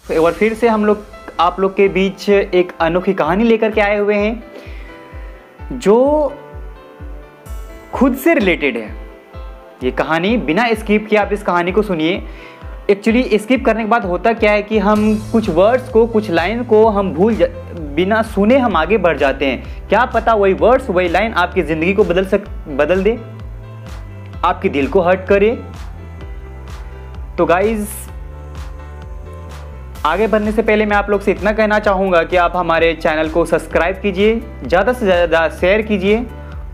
एक बार फिर से हम लोग आप लोग के बीच एक अनोखी कहानी लेकर के आए हुए हैं जो खुद से रिलेटेड है। ये कहानी बिना स्किप किए आप इस कहानी को सुनिए। एक्चुअली स्किप करने के बाद होता क्या है कि हम कुछ वर्ड्स को, कुछ लाइन को हम बिना सुने हम आगे बढ़ जाते हैं। क्या पता वही वर्ड्स, वही लाइन आपकी ज़िंदगी को बदल दे, आपके दिल को हर्ट करे। तो गाइज, आगे बढ़ने से पहले मैं आप लोग से इतना कहना चाहूँगा कि आप हमारे चैनल को सब्सक्राइब कीजिए, ज़्यादा से ज़्यादा शेयर कीजिए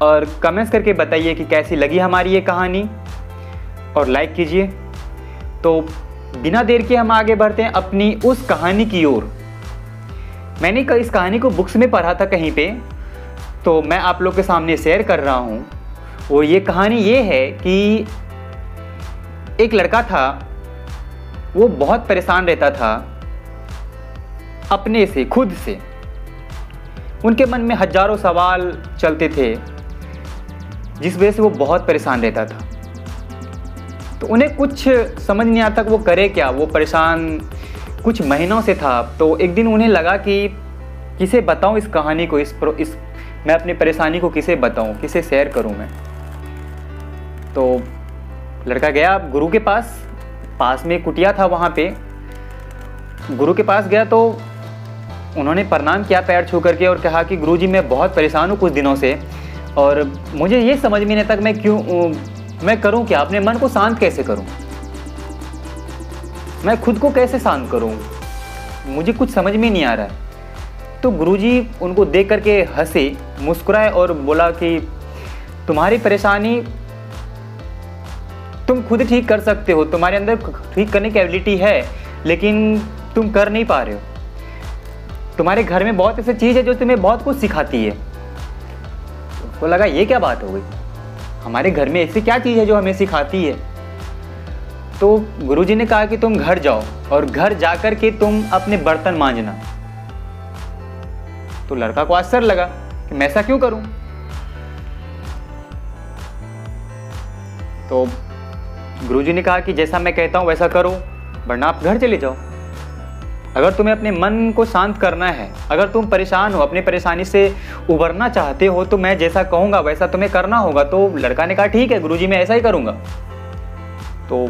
और कमेंट्स करके बताइए कि कैसी लगी हमारी ये कहानी, और लाइक कीजिए। तो बिना देर के हम आगे बढ़ते हैं अपनी उस कहानी की ओर। मैंने इस कहानी को बुक्स में पढ़ा था कहीं पे, तो मैं आप लोग के सामने शेयर कर रहा हूँ। और ये कहानी ये है कि एक लड़का था, वो बहुत परेशान रहता था अपने से, खुद से। उनके मन में हजारों सवाल चलते थे जिस वजह से वो बहुत परेशान रहता था। तो उन्हें कुछ समझ नहीं आता वो करे क्या। वो परेशान कुछ महीनों से था। तो एक दिन उन्हें लगा कि किसे बताऊं इस कहानी को, मैं अपनी परेशानी को किसे बताऊं, किसे शेयर करूं मैं। तो लड़का गया गुरु के पास में कुटिया था, वहाँ पे गुरु के पास गया। तो उन्होंने प्रणाम किया पैर छू करके और कहा कि गुरुजी मैं बहुत परेशान हूँ कुछ दिनों से, और मुझे ये समझ में नहीं आता मैं करूं क्या, अपने मन को शांत कैसे करूं, मैं खुद को कैसे शांत करूं, मुझे कुछ समझ में नहीं आ रहा है। तो गुरुजी उनको देख करके हंसे, मुस्कुराए और बोला कि तुम्हारी परेशानी तुम खुद ठीक कर सकते हो, तुम्हारे अंदर ठीक करने की एबिलिटी है, लेकिन तुम कर नहीं पा रहे हो। तुम्हारे घर में बहुत ऐसी चीज़ है जो तुम्हें बहुत कुछ सिखाती है। उसको लगा ये क्या बात हो गई, हमारे घर में ऐसी क्या चीज़ है जो हमें सिखाती है। तो गुरुजी ने कहा कि तुम घर जाओ और घर जाकर के तुम अपने बर्तन मांजना। तो लड़का को आश्चर्य लगा कि मैं ऐसा क्यों करूं। तो गुरुजी ने कहा कि जैसा मैं कहता हूं वैसा करो, वरना आप घर चले जाओ। अगर तुम्हें अपने मन को शांत करना है, अगर तुम परेशान हो, अपनी परेशानी से उबरना चाहते हो, तो मैं जैसा कहूँगा वैसा तुम्हें करना होगा। तो लड़का ने कहा ठीक है गुरुजी, मैं ऐसा ही करूँगा। तो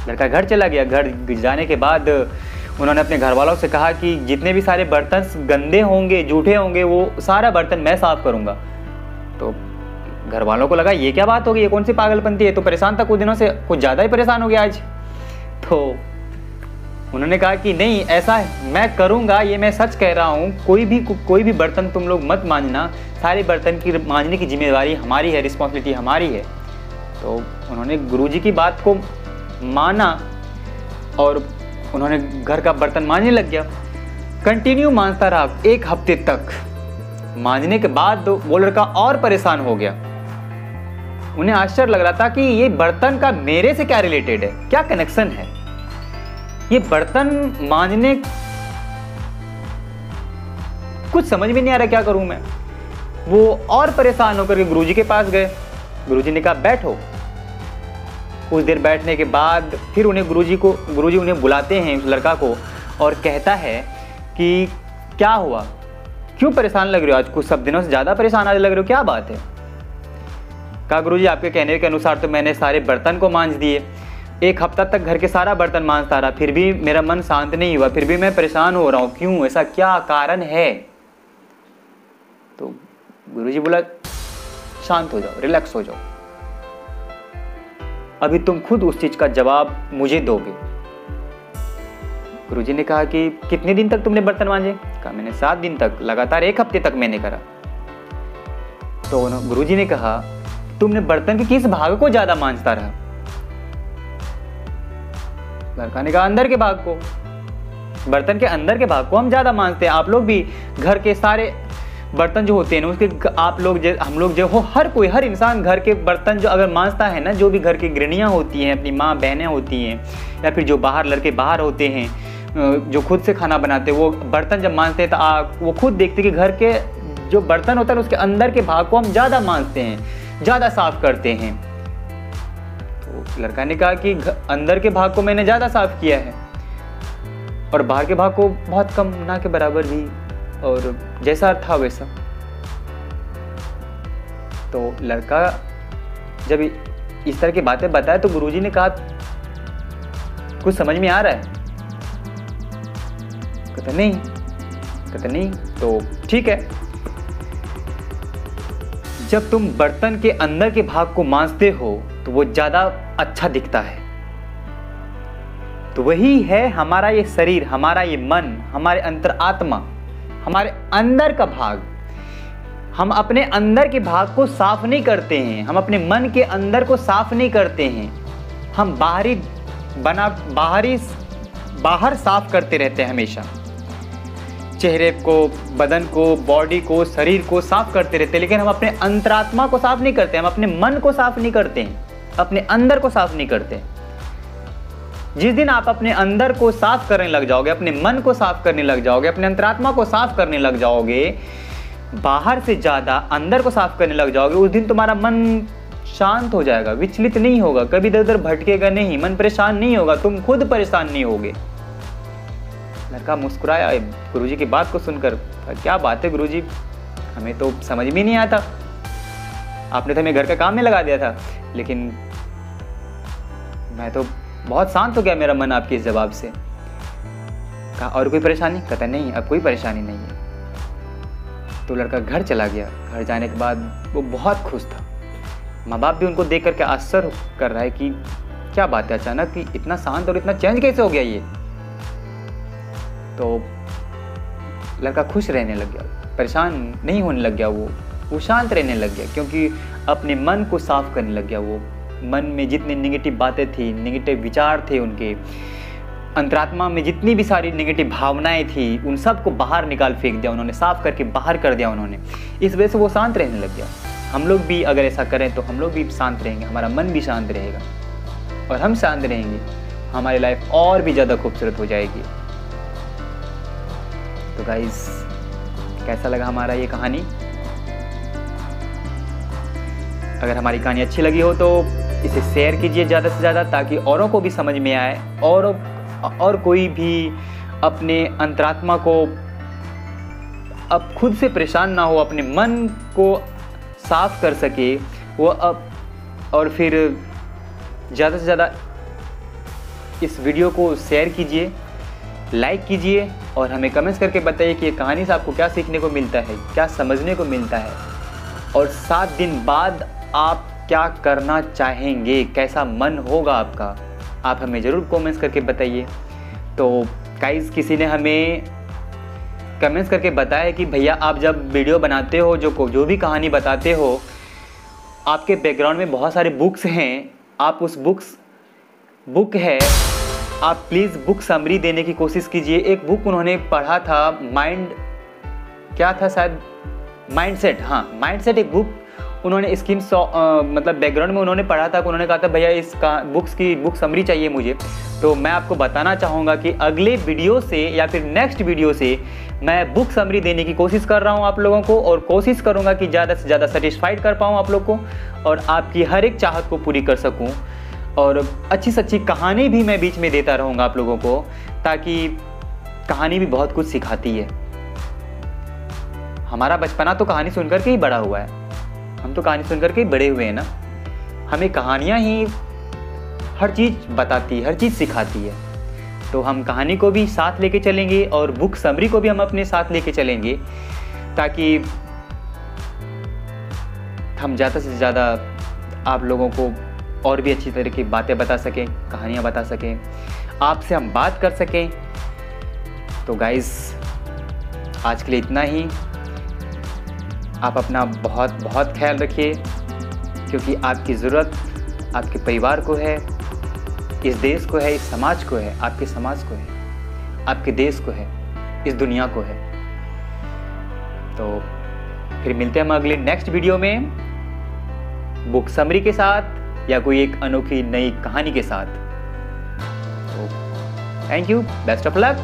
लड़का घर चला गया। घर जाने के बाद उन्होंने अपने घर वालों से कहा कि जितने भी सारे बर्तन गंदे होंगे, जूठे होंगे, वो सारा बर्तन मैं साफ करूँगा। तो घर वालों को लगा ये क्या बात हो गई, ये कौन सी पागलपंती है, तो परेशान था कुछ दिनों से, कुछ ज़्यादा ही परेशान हो गया आज। तो उन्होंने कहा कि नहीं, ऐसा है, मैं करूँगा, ये मैं सच कह रहा हूँ। कोई भी बर्तन तुम लोग मत मांजना, सारे बर्तन की मांजने की जिम्मेदारी हमारी है, रिस्पॉन्सिबिलिटी हमारी है। तो उन्होंने गुरुजी की बात को माना और उन्होंने घर का बर्तन मांजने लग गया। कंटिन्यू मांजता रहा 1 हफ्ते तक। मांजने के बाद वो लड़का और परेशान हो गया। उन्हें आश्चर्य लग रहा था कि ये बर्तन का मेरे से क्या रिलेटेड है, क्या कनेक्शन है, ये बर्तन मांजने, कुछ समझ में नहीं आ रहा क्या करूं मैं। वो और परेशान होकर के गुरुजी के पास गए। गुरुजी ने कहा बैठो। कुछ देर बैठने के बाद फिर गुरुजी उन्हें बुलाते हैं, उस लड़का को, और कहता है कि क्या हुआ, क्यों परेशान लग रहे हो आज, कुछ सब दिनों से ज़्यादा परेशान आज लग रहे हो, क्या बात है। कहा गुरुजी आपके कहने के अनुसार तो मैंने सारे बर्तन को मांज दिए, 1 हफ्ता तक घर के सारा बर्तन मांजता रहा, फिर भी मेरा मन शांत नहीं हुआ, फिर भी मैं परेशान हो रहा हूँ, क्यों, ऐसा क्या कारण है। तो गुरुजी बोला शांत हो जाओ, रिलैक्स हो जाओ, अभी तुम खुद उस चीज का जवाब मुझे दोगे। गुरुजी ने कहा कि कितने दिन तक तुमने बर्तन मांजे। कहा मैंने 7 दिन तक, लगातार 1 हफ्ते तक मैंने करा। तो गुरुजी ने कहा तुमने बर्तन के किस भाग को ज्यादा मांजता रहा। लड़का ने कहा अंदर के भाग को। बर्तन के अंदर के भाग को हम ज्यादा मांजते हैं। आप लोग भी घर के सारे बर्तन जो होते हैं ना, उसके हम लोग जो हो, हर इंसान घर के बर्तन जो अगर मांजता है ना, जो भी घर की गृहणियाँ होती हैं, अपनी माँ बहनें होती हैं, या फिर जो लड़के बाहर होते हैं जो खुद से खाना बनाते हैं, वो बर्तन जब मांजते हैं तो वो खुद देखते हैं कि घर के जो बर्तन होता है उसके अंदर के भाग को हम ज़्यादा मांजते हैं, ज़्यादा साफ करते हैं। तो लड़का ने कहा कि अंदर के भाग को मैंने ज़्यादा साफ किया है। और बाहर के भाग को बहुत कम, ना के बराबर भी, और जैसा था वैसा। तो लड़का जब इस तरह की बातें बताए तो गुरुजी ने कहा कुछ समझ में आ रहा है? कहता नहीं। तो ठीक है, जब तुम बर्तन के अंदर के भाग को मांजते हो तो वो ज्यादा अच्छा दिखता है। तो वही है हमारा ये शरीर, हमारा ये मन, हमारे अंतरात्मा, हमारे अंदर का भाग। हम अपने अंदर के भाग को साफ नहीं करते हैं, हम अपने मन के अंदर को साफ नहीं करते हैं। हम बाहर साफ करते रहते हैं हमेशा। चेहरे को, बदन को, बॉडी को, शरीर को साफ करते रहते हैं, लेकिन हम अपने अंतरात्मा को साफ नहीं करते, हम अपने मन को साफ नहीं करते हैं, अपने अंदर को साफ नहीं करते। जिस दिन आप अपने अंदर को साफ करने लग जाओगे, अपने मन को साफ करने लग जाओगे, अपने अंतरात्मा को साफ करने लग जाओगे, बाहर से ज्यादा अंदर को साफ करने लग जाओगे, उस दिन तुम्हारा मन शांत हो जाएगा, विचलित नहीं होगा, कभी इधर उधर भटकेगा नहीं, मन परेशान नहीं होगा, तुम खुद परेशान नहीं होगे। लड़का मुस्कुराया गुरुजी की बात को सुनकर। क्या बात है गुरुजी, हमें तो समझ में नहीं आता, आपने तो हमें घर का काम में लगा दिया था, लेकिन मैं तो बहुत शांत हो गया मेरा मन आपके इस जवाब से। कहा और कोई परेशानी? कहता नहीं, अब कोई परेशानी नहीं है। तो लड़का घर चला गया। घर जाने के बाद वो बहुत खुश था। माँ बाप भी उनको देख करके आश्चर्य कर रहा है कि क्या बात है, अचानक कि इतना शांत और इतना चेंज कैसे हो गया ये। तो लड़का खुश रहने लग गया, परेशान नहीं होने लग गया, वो शांत रहने लग गया, क्योंकि अपने मन को साफ करने लग गया। वो मन में जितनी नेगेटिव बातें थी, नेगेटिव विचार थे, उनके अंतरात्मा में जितनी भी सारी नेगेटिव भावनाएं थी, उन सब को बाहर निकाल फेंक दिया उन्होंने, साफ करके बाहर कर दिया उन्होंने। इस वजह से वो शांत रहने लग गया। हम लोग भी अगर ऐसा करें तो हम लोग भी शांत रहेंगे, हमारा मन भी शांत रहेगा, और हम शांत रहेंगे, हमारी लाइफ और भी ज़्यादा खूबसूरत हो जाएगी। तो गाइस, कैसा लगा हमारा ये कहानी? अगर हमारी कहानी अच्छी लगी हो तो इसे शेयर कीजिए ज़्यादा से ज़्यादा, ताकि औरों को भी समझ में आए, और कोई भी अपने अंतरात्मा को अब खुद से परेशान ना हो, अपने मन को साफ कर सके वो अब। और फिर ज़्यादा से ज़्यादा इस वीडियो को शेयर कीजिए, लाइक कीजिए, और हमें कमेंट्स करके बताइए कि ये कहानी से आपको क्या सीखने को मिलता है, क्या समझने को मिलता है, और 7 दिन बाद आप क्या करना चाहेंगे, कैसा मन होगा आपका, आप हमें ज़रूर कमेंट्स करके बताइए। तो गाइस, किसी ने हमें कमेंट्स करके बताया कि भैया आप जब वीडियो बनाते हो, जो भी कहानी बताते हो, आपके बैकग्राउंड में बहुत सारे बुक्स हैं, आप उस बुक है, आप प्लीज़ बुक समरी देने की कोशिश कीजिए। एक बुक उन्होंने पढ़ा था, माइंडसेट, हाँ माइंडसेट, एक बुक उन्होंने मतलब बैकग्राउंड में उन्होंने पढ़ा था। उन्होंने कहा था भैया इस बुक समरी चाहिए मुझे। तो मैं आपको बताना चाहूँगा कि अगले वीडियो से या फिर नेक्स्ट वीडियो से मैं बुक समरी देने की कोशिश कर रहा हूँ आप लोगों को, और कोशिश करूँगा कि ज़्यादा से ज़्यादा सेटिस्फाइड कर पाऊँ आप लोग को, और आपकी हर एक चाहत को पूरी कर सकूँ। और अच्छी से अच्छी कहानी भी मैं बीच में देता रहूँगा आप लोगों को, ताकि कहानी भी बहुत कुछ सिखाती है। हमारा बचपना तो कहानी सुनकर के ही बड़ा हुआ है, हम तो कहानी सुनकर के ही बड़े हुए हैं ना। हमें कहानियाँ ही हर चीज़ बताती है, हर चीज़ सिखाती है। तो हम कहानी को भी साथ लेके चलेंगे, और बुक समरी को भी हम अपने साथ लेके चलेंगे, ताकि हम ज़्यादा से ज़्यादा आप लोगों को और भी अच्छी तरह की बातें बता सकें, कहानियाँ बता सकें, आपसे हम बात कर सकें। तो गाइस, आज के लिए इतना ही। आप अपना बहुत बहुत ख्याल रखिए, क्योंकि आपकी ज़रूरत आपके परिवार को है, इस देश को है, इस समाज को है, आपके समाज को है, आपके देश को है, इस दुनिया को है। तो फिर मिलते हैं हम अगले नेक्स्ट वीडियो में, बुक समरी के साथ या कोई एक अनोखी नई कहानी के साथ। तो thank you, best of luck.